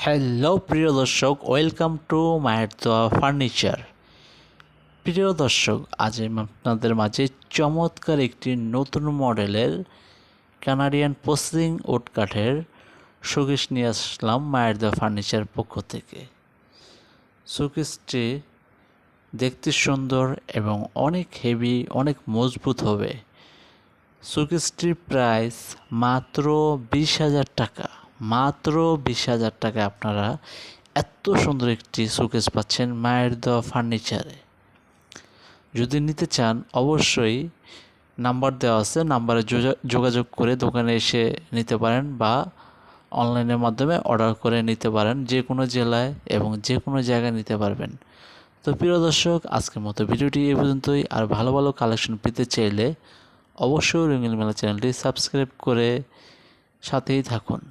Hello প্রিয় দর্শক, welcome to মায়ের দোয়া ফার্নিচার। প্রিয় দর্শক, আজ আমি আপনাদের মাঝে চমৎকার একটি নতুন মডেলের কানাডিয়ান প্রসেসিং উড কাঠের শোকেস নিয়ে আসলাম মায়ের দোয়া ফার্নিচার পক্ষ থেকে। শোকেসটি দেখতে সুন্দর এবং অনেক হেভি, অনেক মজবুত হবে। শোকেসটির প্রাইস মাত্র 20,000 টাকা। মাত্র 20,000 টাকায় আপনারা এত সুন্দর একটি শোকেস পাচ্ছেন মায়ের দেওয়া ফার্নিচারে। যদি নিতে চান অবশ্যই নাম্বার দেওয়া আছে, নাম্বারে যোগাযোগ করে দোকানে এসে নিতে পারেন বা অনলাইনের মাধ্যমে অর্ডার করে নিতে পারেন। যে কোনো জেলায় এবং যে কোনো জায়গায় নিতে পারবেন। তো প্রিয় দর্শক, আজকের মতো ভিডিওটি এই পর্যন্তই। আর ভালো ভালো কালেকশন পেতে চাইলে অবশ্যই রঙিন মেলা চ্যানেলটি সাবস্ক্রাইব করে সাথেই থাকুন।